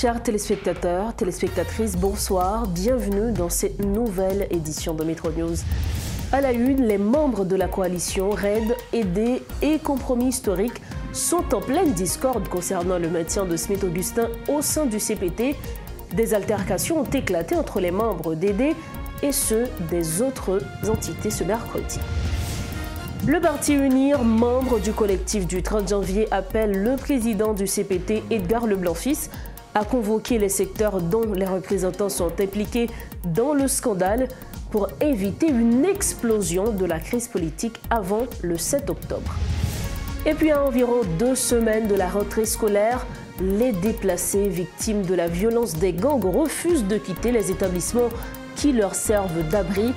Chers téléspectateurs, téléspectatrices, bonsoir. Bienvenue dans cette nouvelle édition de Métro News. À la une, les membres de la coalition RAID, aidés et compromis historiques sont en pleine discorde concernant le maintien de Smith Augustin au sein du CPT. Des altercations ont éclaté entre les membres d'AID et ceux des autres entités ce mercredi. Le parti Unir, membre du collectif du 30 janvier, appelle le président du CPT, Edgar Leblanc-Fils, à convoquer les secteurs dont les représentants sont impliqués dans le scandale pour éviter une explosion de la crise politique avant le 7 octobre. Et puis à environ 2 semaines de la rentrée scolaire, les déplacés victimes de la violence des gangs refusent de quitter les établissements qui leur servent d'abri.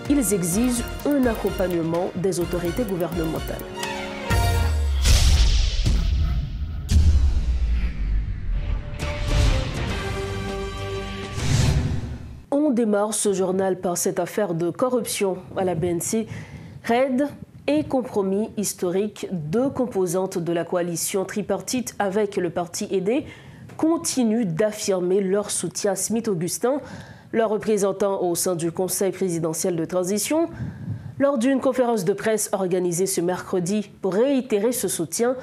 Ils exigent un accompagnement des autorités gouvernementales. On démarre ce journal par cette affaire de corruption à la BNC. RAID et compromis historique, 2 composantes de la coalition tripartite avec le parti aidé, continuent d'affirmer leur soutien à Smith Augustin, leur représentant au sein du Conseil présidentiel de transition. Lors d'une conférence de presse organisée ce mercredi pour réitérer ce soutien,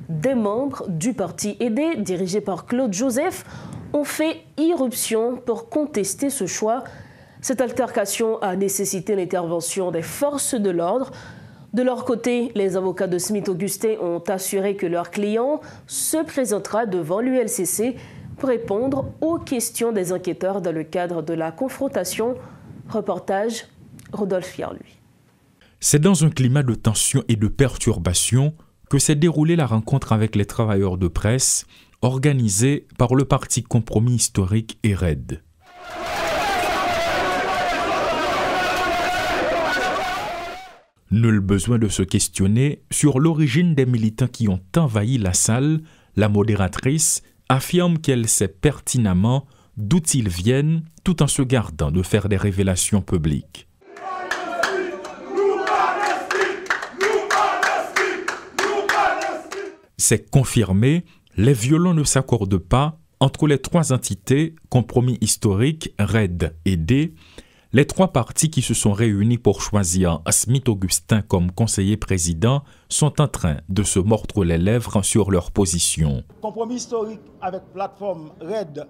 des membres du parti aidé, dirigé par Claude Joseph, ont fait irruption pour contester ce choix. Cette altercation a nécessité l'intervention des forces de l'ordre. De leur côté, les avocats de Smith Augustin ont assuré que leur client se présentera devant l'ULCC pour répondre aux questions des enquêteurs dans le cadre de la confrontation. Reportage Rodolphe Fierluy. C'est dans un climat de tension et de perturbation que s'est déroulée la rencontre avec les travailleurs de presse organisée par le parti Compromis historique et RAID. Nul besoin de se questionner sur l'origine des militants qui ont envahi la salle. La modératrice affirme qu'elle sait pertinemment d'où ils viennent tout en se gardant de faire des révélations publiques. C'est confirmé, les violents ne s'accordent pas entre les 3 entités, Compromis historique, RAID et D, les 3 partis qui se sont réunis pour choisir Smith Augustin comme conseiller président sont en train de se mordre les lèvres sur leur position. Compromis historique avec plateforme RAID,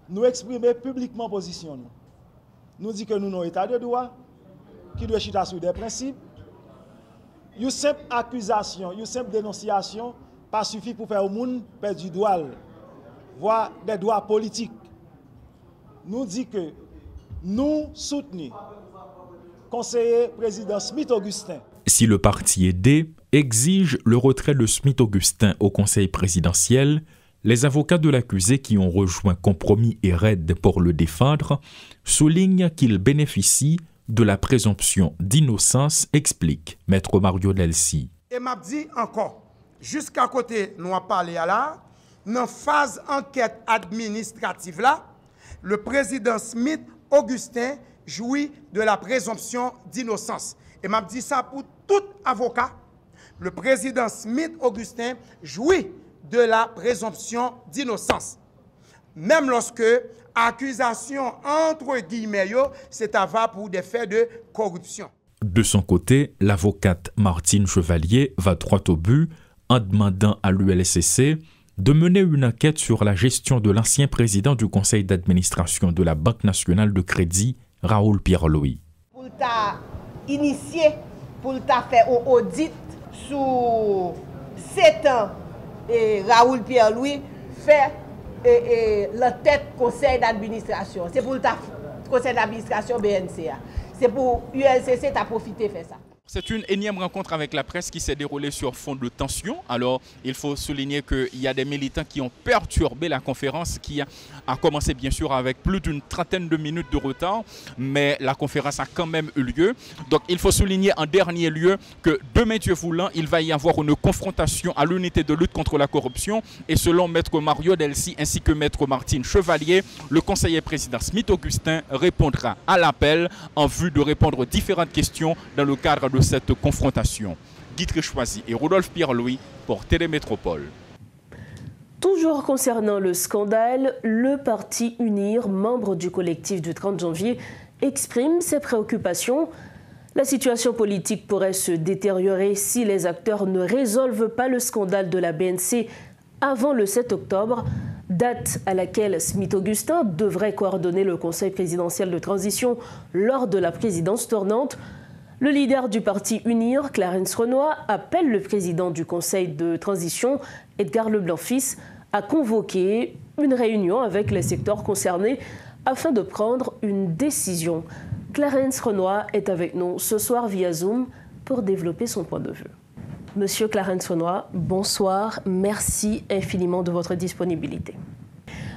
nous exprimer publiquement position. Nous dit que nous avons un état de droit, qui doit chiter sur des principes. Une simple accusation, une simple dénonciation, pas suffit pour faire au monde perdre du droit, voire des droits politiques. Nous dit que nous soutenons conseiller président Smith Augustin. Si le parti aidé exige le retrait de Smith Augustin au conseil présidentiel, les avocats de l'accusé qui ont rejoint Compromis et RAID pour le défendre soulignent qu'il bénéficie de la présomption d'innocence, explique Maître Mario Delcy. Et m'a dit encore, jusqu'à côté, nous avons parlé à là, dans phase enquête administrative là, le président Smith Augustin jouit de la présomption d'innocence. Et m'a dit ça pour tout avocat. Le président Smith Augustin jouit de la présomption d'innocence. Même lorsque accusation entre guillemets, c'est avoir pour des faits de corruption. De son côté, l'avocate Martine Chevalier va droit au but en demandant à l'ULCC de mener une enquête sur la gestion de l'ancien président du conseil d'administration de la Banque nationale de crédit, Raoul Pierre-Louis. Pour initier, pour faire un audit sur 7 ans, et Raoul Pierre-Louis fait la tête conseil d'administration. C'est pour le conseil d'administration BNCA. C'est pour l'ULCC qui a profité de faire ça. C'est une énième rencontre avec la presse qui s'est déroulée sur fond de tension. Alors, il faut souligner qu'il y a des militants qui ont perturbé la conférence qui a commencé bien sûr avec plus d'une trentaine de minutes de retard, mais la conférence a quand même eu lieu. Donc, il faut souligner en dernier lieu que demain, Dieu voulant, il va y avoir une confrontation à l'unité de lutte contre la corruption. Et selon Maître Mario Delcy ainsi que Maître Martine Chevalier, le conseiller président Smith Augustin répondra à l'appel en vue de répondre aux différentes questions dans le cadre de cette confrontation. Guy Tréchoisy et Rodolphe Pierre-Louis pour Télémétropole. Toujours concernant le scandale, le parti UNIR, membre du collectif du 30 janvier, exprime ses préoccupations. La situation politique pourrait se détériorer si les acteurs ne résolvent pas le scandale de la BNC avant le 7 octobre, date à laquelle Smith-Augustin devrait coordonner le Conseil présidentiel de transition lors de la présidence tournante. Le leader du parti UNIR, Clarence Renoir, appelle le président du Conseil de transition, Edgar Leblanc-Fils, à convoquer une réunion avec les secteurs concernés afin de prendre une décision. Clarence Renoir est avec nous ce soir via Zoom pour développer son point de vue. Monsieur Clarence Renoir, bonsoir. Merci infiniment de votre disponibilité.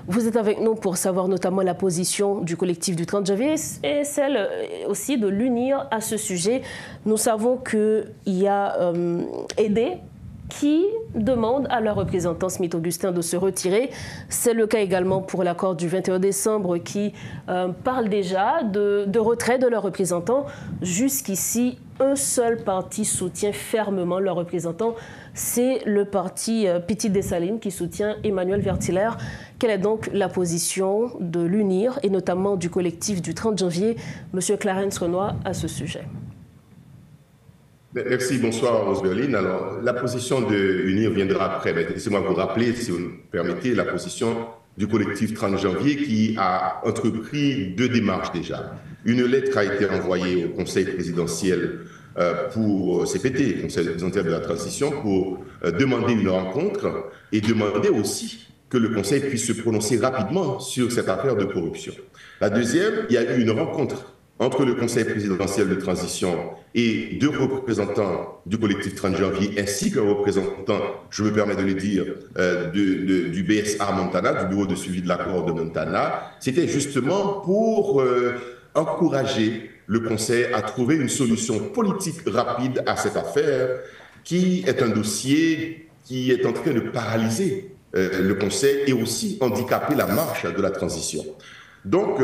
Vous êtes avec nous pour savoir notamment la position du collectif du 30 janvier et celle aussi de l'UNIR à ce sujet. Nous savons qu'il y a aidé qui demandent à leur représentant Smith-Augustin de se retirer. C'est le cas également pour l'accord du 21 décembre qui parle déjà de retrait de leur représentant. Jusqu'ici, un seul parti soutient fermement leur représentant. C'est le parti Petite Dessalines qui soutient Emmanuel Vertiller. Quelle est donc la position de l'UNIR et notamment du collectif du 30 janvier, Monsieur Clarence Renoir, à ce sujet? Merci, bonsoir Rose Berlin. Alors, la position de l'UNIR viendra après. Laissez-moi vous rappeler, si vous me permettez, la position du collectif 30 janvier qui a entrepris deux démarches déjà. Une lettre a été envoyée au Conseil présidentiel pour CPT, Conseil présidentiel de la transition, pour demander une rencontre et demander aussi que le Conseil puisse se prononcer rapidement sur cette affaire de corruption. La deuxième, il y a eu une rencontre entre le Conseil présidentiel de transition et deux représentants du collectif 30 janvier, ainsi qu'un représentant, je me permets de le dire, du BSA Montana, du Bureau de suivi de l'accord de Montana. C'était justement pour encourager le Conseil à trouver une solution politique rapide à cette affaire, qui est un dossier qui est en train de paralyser le Conseil et aussi handicaper la marche de la transition. Donc,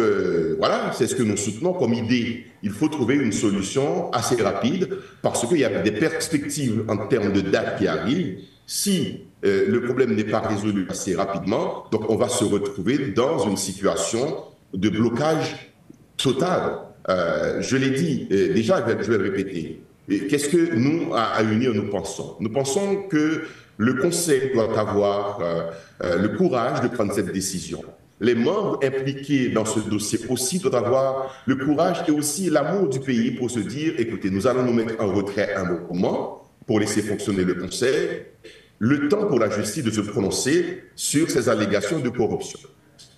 voilà, c'est ce que nous soutenons comme idée. Il faut trouver une solution assez rapide parce qu'il y a des perspectives en termes de date qui arrivent. Si le problème n'est pas résolu assez rapidement, donc on va se retrouver dans une situation de blocage total. Je l'ai dit, déjà, je vais le répéter. Qu'est-ce que nous, à UNIR, nous pensons? Nous pensons que le Conseil doit avoir le courage de prendre cette décision. Les membres impliqués dans ce dossier aussi doivent avoir le courage et aussi l'amour du pays pour se dire, écoutez, nous allons nous mettre en retrait un moment pour laisser fonctionner le Conseil, le temps pour la justice de se prononcer sur ces allégations de corruption.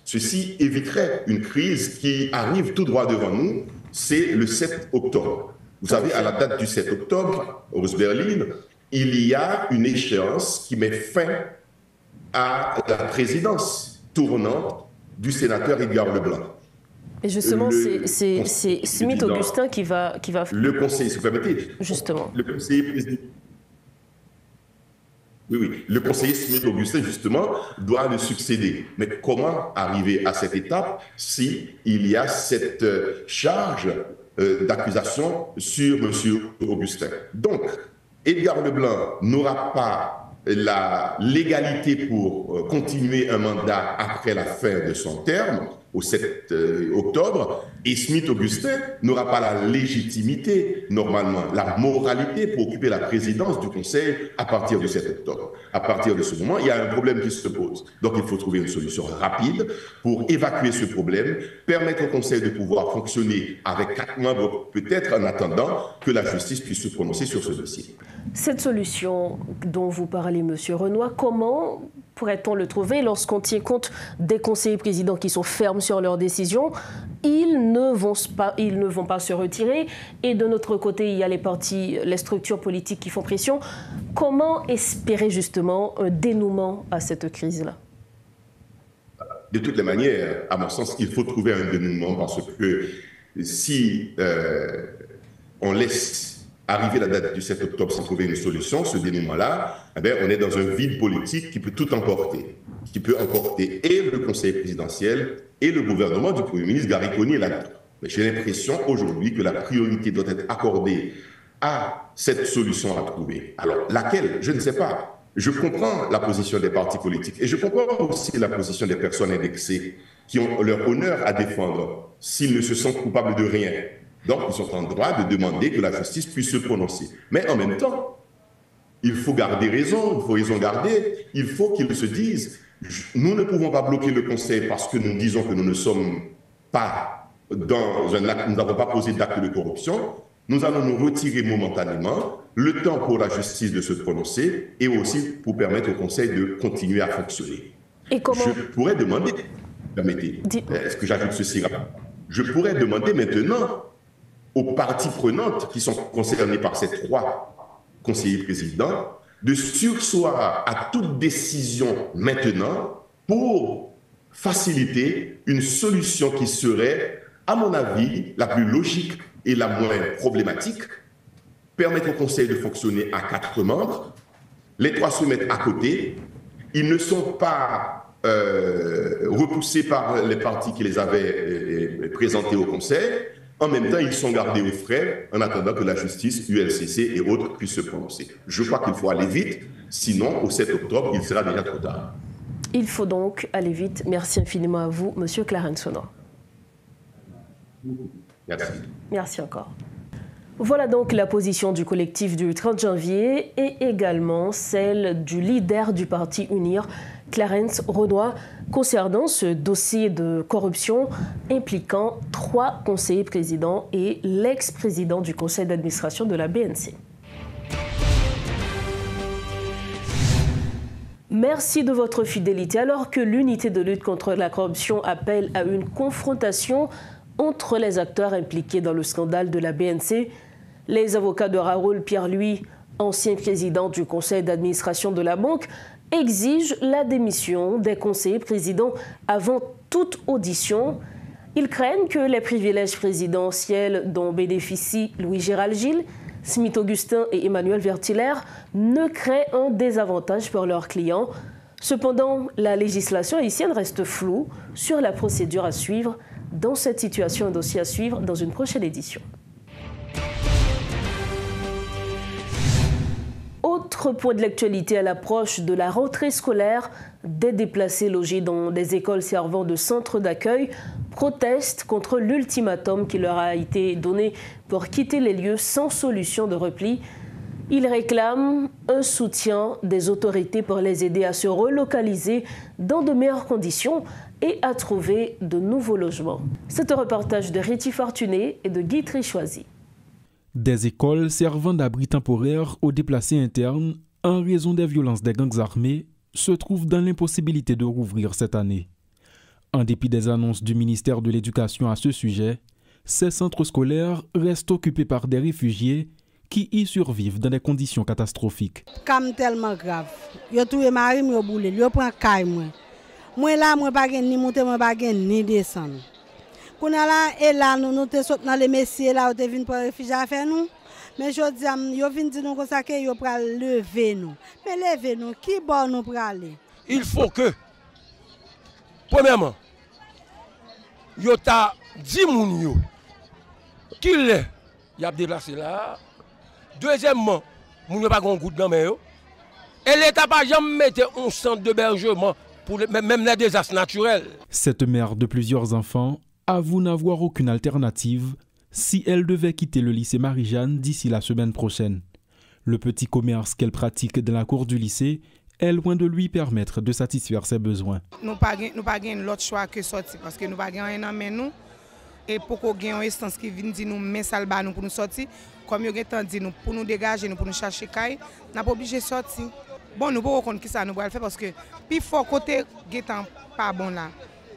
Ceci éviterait une crise qui arrive tout droit devant nous, c'est le 7 octobre. Vous savez, à la date du 7 octobre, Rose Berlin, il y a une échéance qui met fin à la présidence tournante du sénateur Edgar Leblanc. Et justement, c'est Smith-Augustin qui va... Le conseiller, si vous permettez. Justement. Le conseiller président. Oui. Le conseiller Smith-Augustin, justement, doit le succéder. Mais comment arriver à cette étape si il y a cette charge d'accusation sur M. Augustin? Donc, Edgar Leblanc n'aura pas la légalité pour continuer un mandat après la fin de son terme, au 7 octobre, et Smith-Augustin n'aura pas la légitimité, normalement, la moralité pour occuper la présidence du Conseil à partir du 7 octobre. À partir de ce moment, il y a un problème qui se pose. Donc, il faut trouver une solution rapide pour évacuer ce problème, permettre au Conseil de pouvoir fonctionner avec 4 membres, peut-être en attendant que la justice puisse se prononcer sur ce dossier. Cette solution dont vous parlez, M. Renoir, comment pourrait-on le trouver lorsqu'on tient compte des conseillers présidents qui sont fermes sur leurs décisions? Ils ne vont pas se retirer. Et de notre côté, il y a les partis, les structures politiques qui font pression. Comment espérer justement un dénouement à cette crise-là? De toutes les manières, à mon sens, il faut trouver un dénouement parce que si on laisse arriver la date du 7 octobre sans trouver une solution, ce dénouement-là, eh bien, on est dans un vide politique qui peut tout emporter, qui peut emporter et le Conseil présidentiel et le gouvernement du Premier ministre Gariconi là-dedans. Mais j'ai l'impression aujourd'hui que la priorité doit être accordée à cette solution à trouver. Alors, laquelle? Je ne sais pas. Je comprends la position des partis politiques et je comprends aussi la position des personnes indexées qui ont leur honneur à défendre s'ils ne se sentent coupables de rien. Donc, ils sont en droit de demander que la justice puisse se prononcer. Mais en même temps, il faut garder raison, il faut raison garder, il faut qu'ils se disent, nous ne pouvons pas bloquer le Conseil parce que nous disons que nous ne sommes pas dans un acte, nous n'avons pas posé d'acte de corruption, nous allons nous retirer momentanément, le temps pour la justice de se prononcer et aussi pour permettre au Conseil de continuer à fonctionner. Et comment... Je pourrais demander, permettez, est-ce que j'ajoute ceci rapidement? Je pourrais demander maintenant aux parties prenantes qui sont concernées par ces 3 conseillers présidents de surseoir à toute décision maintenant pour faciliter une solution qui serait, à mon avis, la plus logique et la moins problématique, permettre au Conseil de fonctionner à 4 membres, les 3 se mettent à côté, ils ne sont pas repoussés par les partis qui les avaient présentés au Conseil, en même temps, ils sont gardés au frais en attendant que la justice, ULCC et autres puissent se prononcer. Je crois qu'il faut aller vite, sinon au 7 octobre, il sera déjà trop tard. Il faut donc aller vite. Merci infiniment à vous, Monsieur Clarence Sonor. Merci. Merci encore. Voilà donc la position du collectif du 30 janvier et également celle du leader du parti UNIR, Clarence Renoir, concernant ce dossier de corruption impliquant 3 conseillers présidents et l'ex-président du conseil d'administration de la BNC. Merci de votre fidélité. Alors que l'unité de lutte contre la corruption appelle à une confrontation entre les acteurs impliqués dans le scandale de la BNC, les avocats de Raoul Pierre-Louis, ancien président du conseil d'administration de la banque, exigent la démission des conseillers présidents avant toute audition. Ils craignent que les privilèges présidentiels dont bénéficient Louis-Gérald Gilles, Smith-Augustin et Emmanuel Vertiller ne créent un désavantage pour leurs clients. Cependant, la législation haïtienne reste floue sur la procédure à suivre. Dans cette situation, un dossier à suivre dans une prochaine édition. Autre point de l'actualité à l'approche de la rentrée scolaire, des déplacés logés dans des écoles servant de centre d'accueil protestent contre l'ultimatum qui leur a été donné pour quitter les lieux sans solution de repli. Ils réclament un soutien des autorités pour les aider à se relocaliser dans de meilleures conditions et à trouver de nouveaux logements. C'est un reportage de Réti Fortuné et de Guy Trichoisi. Des écoles servant d'abri temporaire aux déplacés internes en raison des violences des gangs armés se trouvent dans l'impossibilité de rouvrir cette année. En dépit des annonces du ministère de l'Éducation à ce sujet, ces centres scolaires restent occupés par des réfugiés qui y survivent dans des conditions catastrophiques. Comme tellement grave, yo touye mari yo boule, yo prend caille moi. Moi là moi pas ni monter moi pas ni descendre. Kona là et là nous te saute dans les messieurs là te vinn pour réfugiés à faire nous. Mais je dis yo vinn dire nous comme ça que yo pral lever nous. Mais lever nous qui bon nous pour aller. Il faut que premièrement yo ta 10 moun yo qui les y a déplacé là. Deuxièmement, moun yo pas gon goutte dans main yo. Et l'État pas jamais mettre un centre d'hébergement pour même les désastres naturels. Cette mère de plusieurs enfants avoue n'avoir aucune alternative si elle devait quitter le lycée Marie-Jeanne d'ici la semaine prochaine. Le petit commerce qu'elle pratique dans la cour du lycée est loin de lui permettre de satisfaire ses besoins. Nous pas l'autre choix que sortir parce que nous pas rien en main nous et pour qu'on ait une instance qui vient dire nous mais salba nous pour nous sortir comme yo gen dit nous pour nous dégager nous pour nous chercher caille n'a pas obligé sortir. Bon nous pas connait qui ça nous va faire parce que puis fort côté getan pas bon là.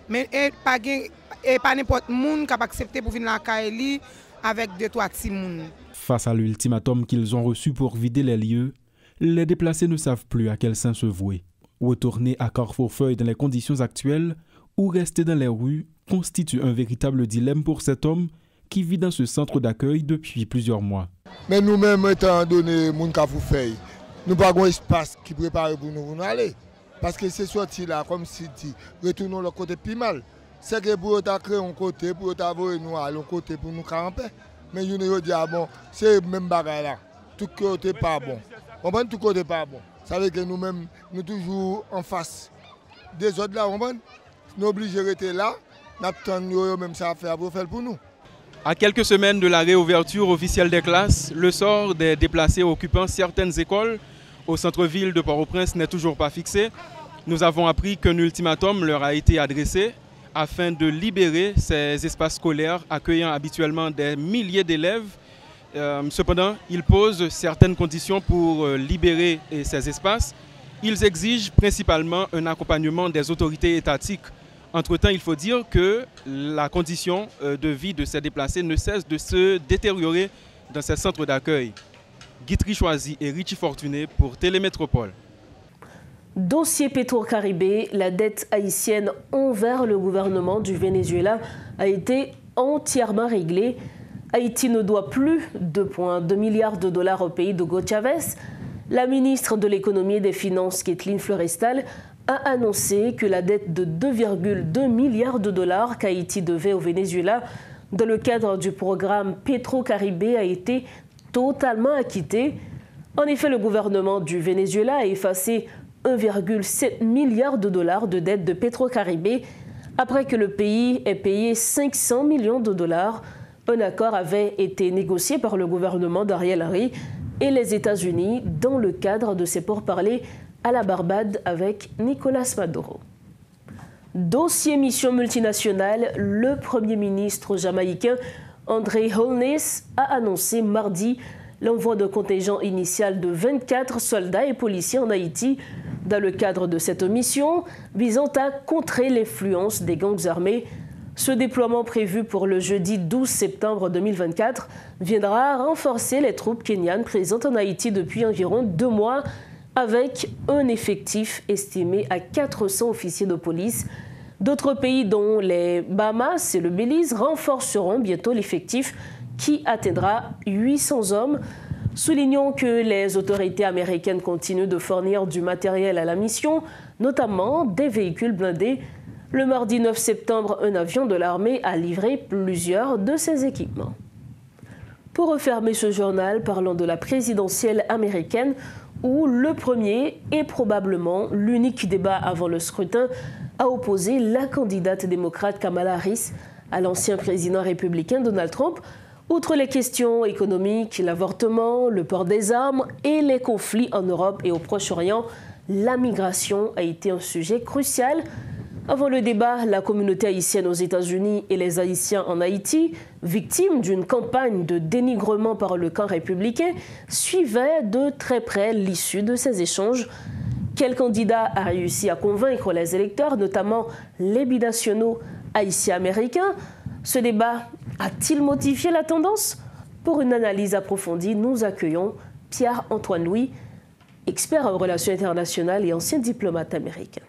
Mais pas n'importe monde qui accepter pour venir la caille avec 2-3 petits monde. Face à l'ultimatum qu'ils ont reçu pour vider les lieux, les déplacés ne savent plus à quel saint se vouer. Retourner à Carrefourfeuille dans les conditions actuelles ou rester dans les rues constitue un véritable dilemme pour cet homme qui vit dans ce centre d'accueil depuis plusieurs mois. Mais nous-mêmes, étant donné mon Carrefourfeuille, nous n'avons pas d'espace qui prépare pour nous aller. Parce que c'est sorti là, comme si retournons le côté plus mal. C'est que pour créer un côté, pour nous aller un côté pour nous camper. Mais nous disons, bon, c'est le même bagage là. Tout côté pas bon. Tout côté pas bon. Ça veut dire que nous-mêmes, nous toujours en face des autres là, on est obligés de rester là, nous attendons même ça à faire pour nous. À quelques semaines de la réouverture officielle des classes, le sort des déplacés occupant certaines écoles au centre-ville de Port-au-Prince n'est toujours pas fixé. Nous avons appris qu'un ultimatum leur a été adressé afin de libérer ces espaces scolaires accueillant habituellement des milliers d'élèves. Cependant, ils posent certaines conditions pour libérer ces espaces. Ils exigent principalement un accompagnement des autorités étatiques. Entre-temps, il faut dire que la condition de vie de ces déplacés ne cesse de se détériorer dans ces centres d'accueil. Guitry Choisy et Richie Fortuné pour Télémétropole. Dossier Petro-Caribé, la dette haïtienne envers le gouvernement du Venezuela a été entièrement réglée. Haïti ne doit plus 2,2 milliards de dollars au pays d'Hugo Chavez. La ministre de l'économie et des finances, Kathleen Florestal, a annoncé que la dette de 2,2 milliards de dollars qu'Haïti devait au Venezuela dans le cadre du programme Petro-Caribé a été totalement acquittée. En effet, le gouvernement du Venezuela a effacé 1,7 milliard de dollars de dette de Petro-Caribé après que le pays ait payé 500 millions de dollars. Un accord avait été négocié par le gouvernement d'Ariel Henry et les États-Unis dans le cadre de ces pourparlers à la Barbade avec Nicolas Maduro. Dossier mission multinationale, le Premier ministre jamaïcain André Holness a annoncé mardi l'envoi d'un contingent initial de 24 soldats et policiers en Haïti dans le cadre de cette mission visant à contrer l'influence des gangs armés. Ce déploiement prévu pour le jeudi 12 septembre 2024 viendra renforcer les troupes kenyanes présentes en Haïti depuis environ 2 mois avec un effectif estimé à 400 officiers de police. D'autres pays dont les Bahamas et le Belize renforceront bientôt l'effectif qui atteindra 800 hommes. Soulignons que les autorités américaines continuent de fournir du matériel à la mission, notamment des véhicules blindés. Le mardi 9 septembre, un avion de l'armée a livré plusieurs de ces équipements. Pour refermer ce journal, parlons de la présidentielle américaine où le premier et probablement l'unique débat avant le scrutin a opposé la candidate démocrate Kamala Harris à l'ancien président républicain Donald Trump. Outre les questions économiques, l'avortement, le port des armes et les conflits en Europe et au Proche-Orient, la migration a été un sujet crucial. Avant le débat, la communauté haïtienne aux États-Unis et les Haïtiens en Haïti, victimes d'une campagne de dénigrement par le camp républicain, suivaient de très près l'issue de ces échanges. Quel candidat a réussi à convaincre les électeurs, notamment les binationaux haïtiens-américains? Ce débat a-t-il modifié la tendance? Pour une analyse approfondie, nous accueillons Pierre-Antoine Louis, expert en relations internationales et ancien diplomate américain.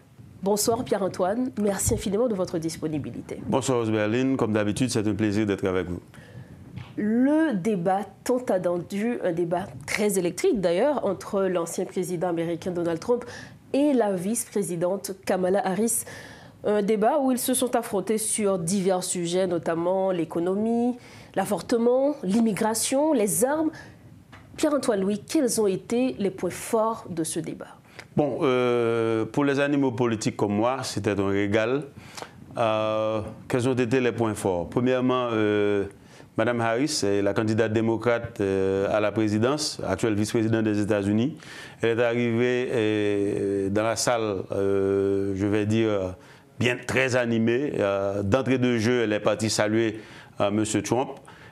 Bonsoir Pierre-Antoine, merci infiniment de votre disponibilité. Bonsoir Osberline, comme d'habitude, c'est un plaisir d'être avec vous. Le débat tant attendu, un débat très électrique d'ailleurs, entre l'ancien président américain Donald Trump et la vice-présidente Kamala Harris. Un débat où ils se sont affrontés sur divers sujets, notamment l'économie, l'avortement, l'immigration, les armes. Pierre-Antoine Louis, quels ont été les points forts de ce débat? Bon, pour les animaux politiques comme moi, c'était un régal. Quels ont été les points forts? Premièrement, Mme Harris est la candidate démocrate à la présidence, actuelle vice-présidente des États-Unis. Elle est arrivée dans la salle, je vais dire, bien très animée. D'entrée de jeu, elle est partie saluer M. Trump.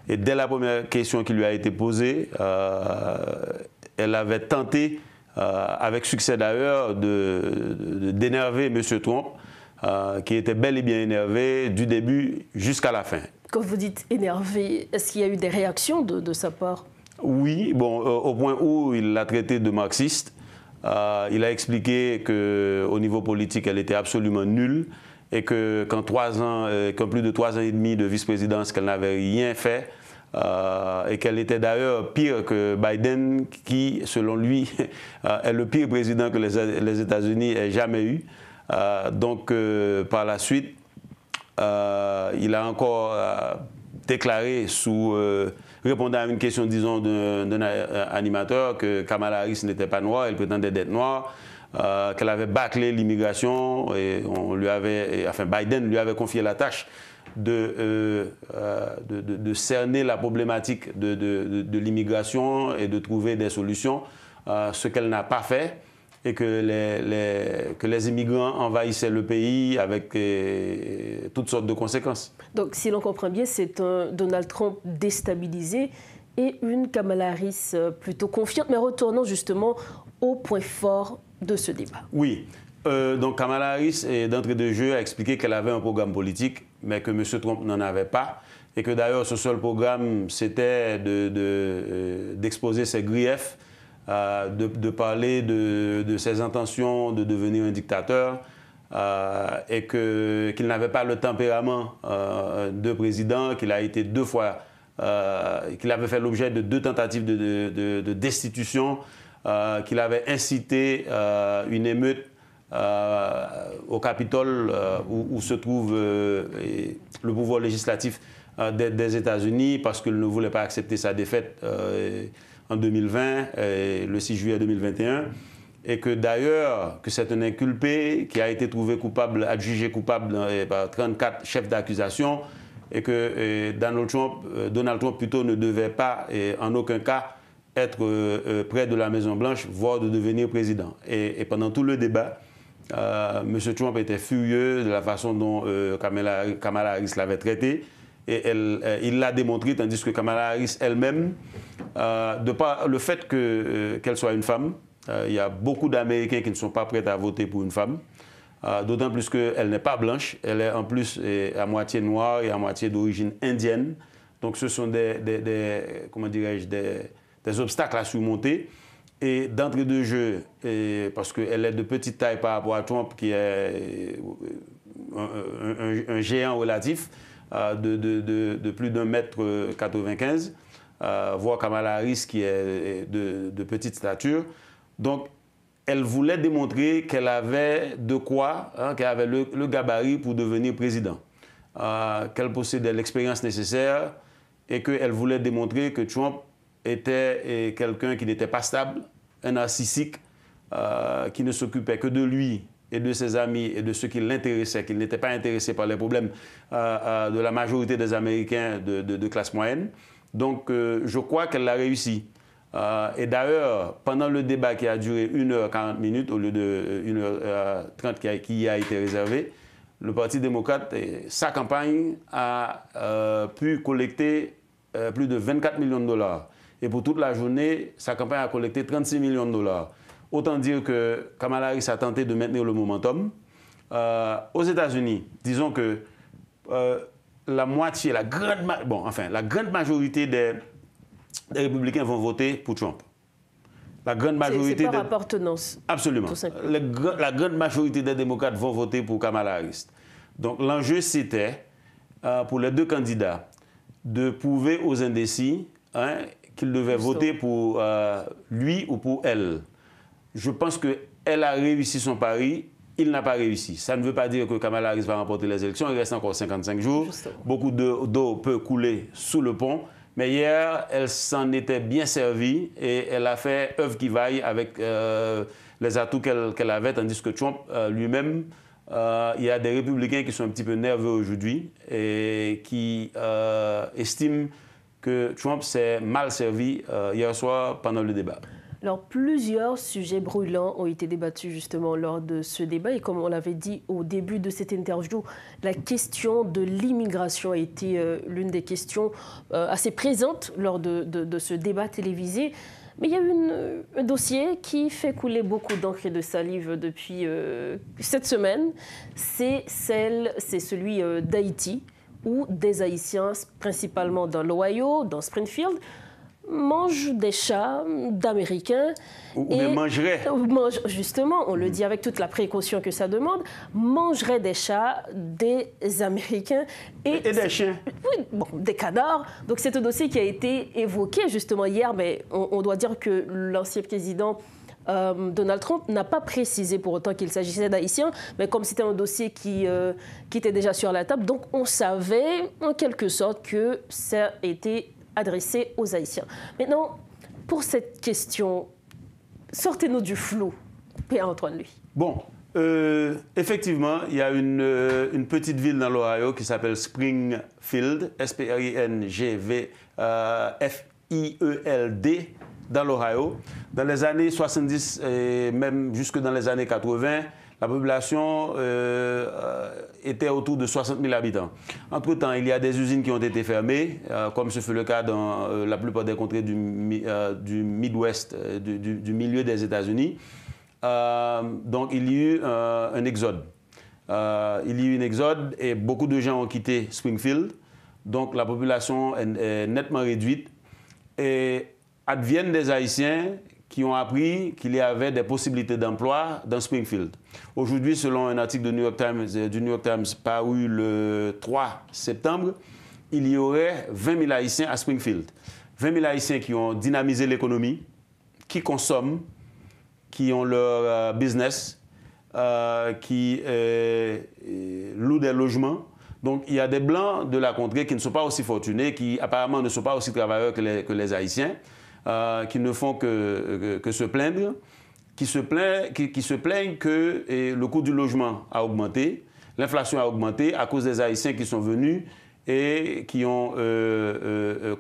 Et dès la première question qui lui a été posée, elle avait tenté, avec succès d'ailleurs, d'énerver M. Trump, qui était bel et bien énervé du début jusqu'à la fin. Quand vous dites énervé, est-ce qu'il y a eu des réactions de sa part? Oui, bon, au point où il l'a traité de marxiste. Il a expliqué qu'au niveau politique, elle était absolument nulle et qu'en plus de 3 ans et demi de vice-présidence, qu'elle n'avait rien fait et qu'elle était d'ailleurs pire que Biden, qui, selon lui, est le pire président que les États-Unis aient jamais eu. Donc, par la suite, il a encore déclaré répondant à une question, disons, d'un animateur que Kamala Harris n'était pas noire, elle prétendait d'être noire, qu'elle avait bâclé l'immigration et Biden lui avait confié la tâche de cerner la problématique de l'immigration et de trouver des solutions, ce qu'elle n'a pas fait, et que les immigrants envahissaient le pays avec toutes sortes de conséquences. Donc, si l'on comprend bien, c'est un Donald Trump déstabilisé et une Kamala Harris plutôt confiante. Mais retournons justement au point fort de ce débat. Oui. Donc, Kamala Harris, d'entrée de jeu, a expliqué qu'elle avait un programme politique, mais que M. Trump n'en avait pas. Et que d'ailleurs, ce seul programme, c'était d'exposer ses griefs, de parler de ses intentions de devenir un dictateur, et qu'il n'avait pas le tempérament de président, qu'il a été 2 fois, qu'il avait fait l'objet de 2 tentatives de destitution, qu'il avait incité une émeute au Capitole où se trouve le pouvoir législatif des États-Unis, parce qu'il ne voulait pas accepter sa défaite en 2020, le 6 juillet 2021, et que d'ailleurs, que c'est un inculpé qui a été trouvé coupable, adjugé coupable par 34 chefs d'accusation, et que Donald Trump plutôt ne devait pas, en aucun cas, être près de la Maison-Blanche, voire de devenir président. Et pendant tout le débat, M. Trump était furieux de la façon dont Kamala Harris l'avait traité. Et il l'a démontré, tandis que Kamala Harris elle-même, de par le fait qu'elle soit une femme, il y a beaucoup d'Américains qui ne sont pas prêts à voter pour une femme, d'autant plus qu'elle n'est pas blanche, elle est en plus à moitié noire et à moitié d'origine indienne. Donc ce sont comment dirais-je, des obstacles à surmonter. Et d'entrée de jeu, parce qu'elle est de petite taille par rapport à Trump, qui est un géant relatif, de plus d'1,95 m, voire Kamala Harris qui est de petite stature. Donc, elle voulait démontrer qu'elle avait de quoi, qu'elle avait le gabarit pour devenir président, qu'elle possédait l'expérience nécessaire et qu'elle voulait démontrer que Trump était quelqu'un qui n'était pas stable, un narcissique, qui ne s'occupait que de lui et de ses amis et de ceux qui l'intéressaient, qu'il n'était pas intéressé par les problèmes de la majorité des Américains de classe moyenne. Donc, je crois qu'elle l'a réussi. Et d'ailleurs, pendant le débat qui a duré 1h40 minutes au lieu de 1h30 qui y a été réservé, le Parti démocrate, sa campagne a pu collecter plus de 24 millions de dollars. Et pour toute la journée, sa campagne a collecté 36 millions de dollars. Autant dire que Kamala Harris a tenté de maintenir le momentum. Aux États-Unis, disons que la moitié, la grande majorité des républicains vont voter pour Trump. La grande majorité... C'est par appartenance. Absolument. La grande majorité des démocrates vont voter pour Kamala Harris. Donc l'enjeu, c'était, pour les 2 candidats, de prouver aux indécis qu'ils devaient voter pour lui ou pour elle. Je pense qu'elle a réussi son pari, il n'a pas réussi. Ça ne veut pas dire que Kamala Harris va remporter les élections, il reste encore 55 jours. Justement. Beaucoup d'eau peut couler sous le pont. Mais hier, elle s'en était bien servie et elle a fait œuvre qui vaille avec les atouts qu'elle avait, tandis que Trump lui-même, il y a des républicains qui sont un petit peu nerveux aujourd'hui et qui estiment que Trump s'est mal servi hier soir pendant le débat. Alors, plusieurs sujets brûlants ont été débattus justement lors de ce débat. Et comme on l'avait dit au début de cette interview, la question de l'immigration a été l'une des questions assez présentes lors de ce débat télévisé. Mais il y a eu un dossier qui fait couler beaucoup d'encre et de salive depuis cette semaine. C'est celui d'Haïti, où des Haïtiens, principalement dans l'Ohio, dans Springfield, mangent des chats d'Américains. Ou bien mangeraient. Justement, on le dit avec toute la précaution que ça demande, mangeraient des chats des Américains. Et des chiens. Oui, bon, des canards. Donc c'est un dossier qui a été évoqué justement hier, mais on doit dire que l'ancien président Donald Trump n'a pas précisé pour autant qu'il s'agissait d'Haïtiens, mais comme c'était un dossier qui était déjà sur la table, donc on savait en quelque sorte que ça était adressé aux Haïtiens. Maintenant, pour cette question, sortez-nous du flou, Pierre-Antoine, lui. Bon, effectivement, il y a une petite ville dans l'Ohio qui s'appelle Springfield, S-P-R-I-N-G-V-F-I-E-L-D, dans l'Ohio. Dans les années 70 et même jusque dans les années 80, la population était autour de 60 000 habitants. Entre-temps, il y a des usines qui ont été fermées, comme ce fut le cas dans la plupart des contrées du Midwest, du milieu des États-Unis. Donc, il y a eu un exode. Il y a eu un exode et beaucoup de gens ont quitté Springfield. Donc, la population est nettement réduite. Et adviennent des Haïtiens qui ont appris qu'il y avait des possibilités d'emploi dans Springfield. Aujourd'hui, selon un article du New York Times paru le 3 septembre, il y aurait 20 000 Haïtiens à Springfield. 20 000 Haïtiens qui ont dynamisé l'économie, qui consomment, qui ont leur business, qui louent des logements. Donc, il y a des Blancs de la contrée qui ne sont pas aussi fortunés, qui apparemment ne sont pas aussi travailleurs que les Haïtiens, qui ne font que se plaindre, qui se plaignent que le coût du logement a augmenté, l'inflation a augmenté à cause des Haïtiens qui sont venus et qui ont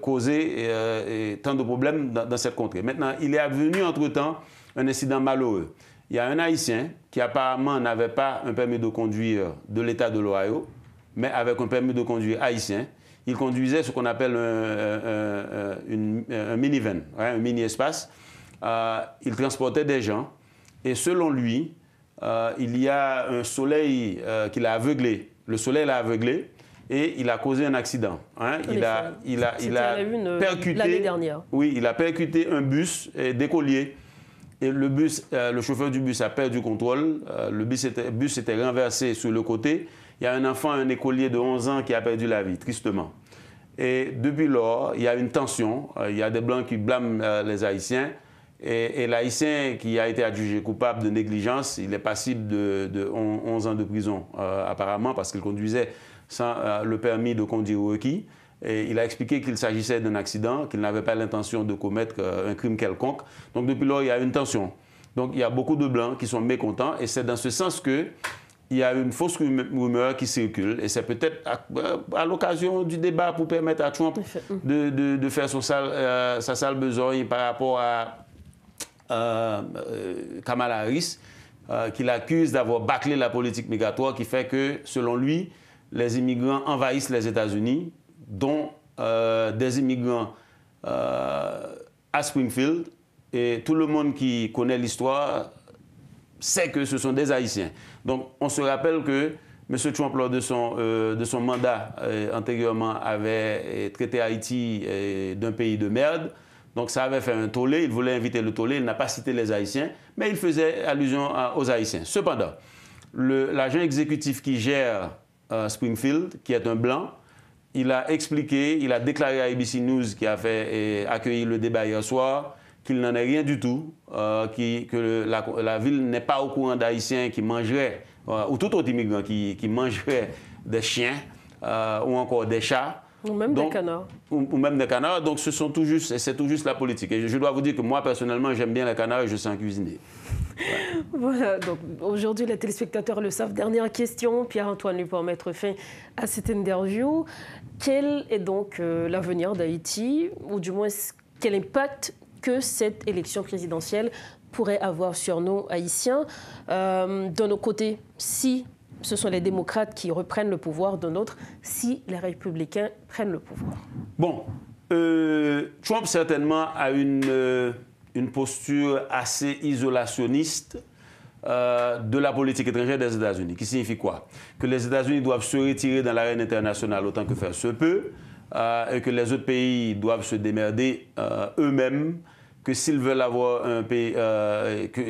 causé tant de problèmes dans cette contrée. Maintenant, il est advenu entre-temps un incident malheureux. Il y a un Haïtien qui apparemment n'avait pas un permis de conduire de l'État de l'Ohio, mais avec un permis de conduire haïtien. Il conduisait ce qu'on appelle un minivan, un mini-espace. Il transportait des gens. Et selon lui, il y a un soleil qui l'a aveuglé. Le soleil l'a aveuglé et il a causé un accident. Il a percuté, l'année dernière. Oui, il a percuté un bus d'écoliers. Et le chauffeur du bus a perdu contrôle. Le bus était renversé sur le côté. Il y a un enfant, un écolier de 11 ans qui a perdu la vie, tristement. Et depuis lors, il y a une tension. Il y a des Blancs qui blâment les Haïtiens. Et l'Haïtien qui a été adjugé coupable de négligence, il est passible de 11 ans de prison, apparemment, parce qu'il conduisait sans le permis de conduire requis. Et il a expliqué qu'il s'agissait d'un accident, qu'il n'avait pas l'intention de commettre un crime quelconque. Donc depuis lors, il y a une tension. Donc il y a beaucoup de Blancs qui sont mécontents. Et c'est dans ce sens qu'il y a une fausse rumeur qui circule. Et c'est peut-être à l'occasion du débat pour permettre à Trump de faire sa sale besogne par rapport à Kamala Harris, qu'il accuse d'avoir bâclé la politique migratoire qui fait que, selon lui, les immigrants envahissent les États-Unis, dont des immigrants à Springfield. Et tout le monde qui connaît l'histoire sait que ce sont des Haïtiens. Donc, on se rappelle que M. Trump, lors de son mandat antérieurement, avait traité Haïti d'un pays de merde. Donc, ça avait fait un tollé. Il voulait inviter le tollé. Il n'a pas cité les Haïtiens, mais il faisait allusion aux Haïtiens. Cependant, l'agent exécutif qui gère Springfield, qui est un Blanc, il a expliqué, il a déclaré à ABC News, qui a fait accueillir le débat hier soir, qu'il n'en est rien du tout, que la ville n'est pas au courant d'Haïtiens qui mangeraient, ou tout autre immigrant qui mangerait des chiens ou encore des chats. Ou même des canards. Ou même des canards. Donc c'est tout juste la politique. Et je dois vous dire que moi, personnellement, j'aime bien les canards et je sais en cuisiner. Ouais. Voilà, donc aujourd'hui, les téléspectateurs le savent. Dernière question, Pierre-Antoine, pour mettre fin à cette interview. Quel est donc l'avenir d'Haïti, ou du moins quel impact que cette élection présidentielle pourrait avoir sur nous, Haïtiens, de nos côtés, si ce sont les démocrates qui reprennent le pouvoir, de notre, si les républicains prennent le pouvoir? Bon, Trump certainement a une posture assez isolationniste de la politique étrangère des États-Unis. Qui signifie quoi? Que les États-Unis doivent se retirer dans l'arène internationale autant que faire se peut, et que les autres pays doivent se démerder eux-mêmes, que s'ils veulent avoir un pays,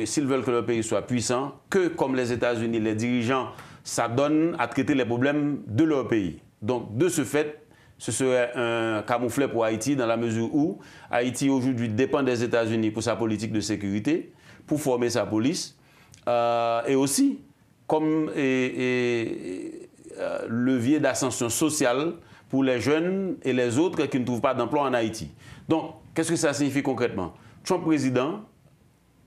s'ils veulent que leur pays soit puissant, que comme les États-Unis, les dirigeants s'adonnent à traiter les problèmes de leur pays. Donc, de ce fait, ce serait un camouflet pour Haïti dans la mesure où Haïti aujourd'hui dépend des États-Unis pour sa politique de sécurité. pour former sa police. Et aussi comme levier d'ascension sociale pour les jeunes et les autres qui ne trouvent pas d'emploi en Haïti. Donc, qu'est-ce que ça signifie concrètement? Trump président,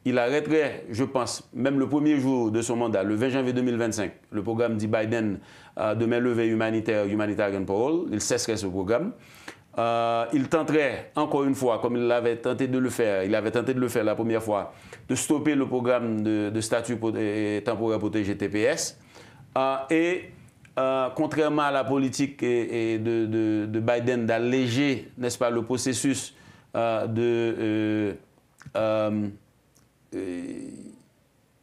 il arrêterait, je pense, même le premier jour de son mandat, le 20 janvier 2025, le programme dit Biden de main levée humanitaire, Humanitarian Parole, il cesserait ce programme. Il tenterait, encore une fois, comme il avait tenté de le faire la première fois, de stopper le programme de statut temporaire protégé TPS. Contrairement à la politique de Biden d'alléger, n'est-ce pas, le processus de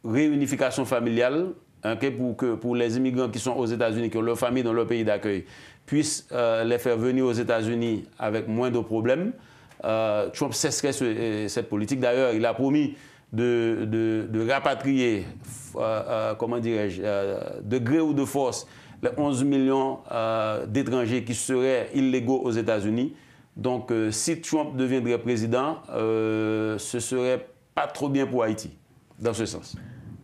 réunification familiale, pour les immigrants qui sont aux États-Unis, qui ont leur famille dans leur pays d'accueil, puissent les faire venir aux États-Unis avec moins de problèmes. Trump cesserait cette politique. D'ailleurs, il a promis de rapatrier, comment dirais-je, de gré ou de force, les 11 millions d'étrangers qui seraient illégaux aux États-Unis. Donc, si Trump deviendrait président, ce serait pas trop bien pour Haïti, dans ce sens.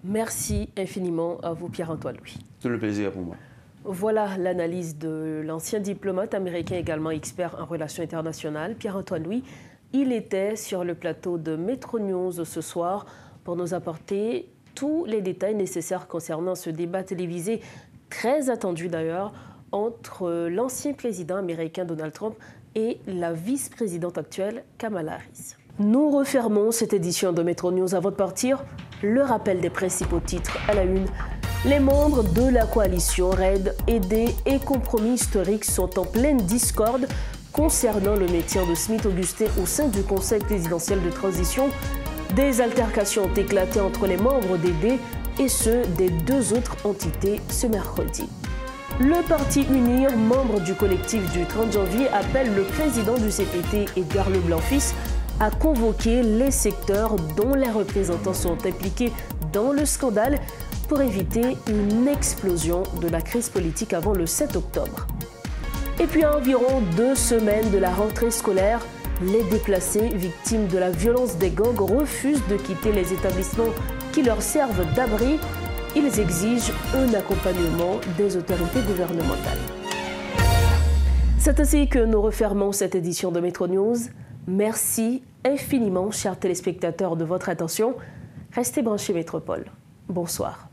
Merci infiniment à vous, Pierre-Antoine Louis. C'est le plaisir pour moi. Voilà l'analyse de l'ancien diplomate américain, également expert en relations internationales, Pierre-Antoine Louis. Il était sur le plateau de Metro News ce soir pour nous apporter tous les détails nécessaires concernant ce débat télévisé, très attendu d'ailleurs, entre l'ancien président américain Donald Trump et la vice-présidente actuelle Kamala Harris. Nous refermons cette édition de Metro News. Avant de partir, le rappel des principaux titres à la une. Les membres de la coalition RAID, aidés et compromis historiques sont en pleine discorde concernant le maintien de Smith-Augustin au sein du Conseil présidentiel de transition. Des altercations ont éclaté entre les membres d'AID et ceux des deux autres entités ce mercredi. Le Parti Unir, membre du collectif du 30 janvier, appelle le président du CPT, Edgar Leblanc-Fils, à convoquer les secteurs dont les représentants sont impliqués dans le scandale pour éviter une explosion de la crise politique avant le 7 octobre. Et puis à environ 2 semaines de la rentrée scolaire, les déplacés victimes de la violence des gangs refusent de quitter les établissements qui leur servent d'abri. Ils exigent un accompagnement des autorités gouvernementales. C'est ainsi que nous refermons cette édition de Metro News. Merci infiniment, chers téléspectateurs, de votre attention. Restez branchés Métropole. Bonsoir.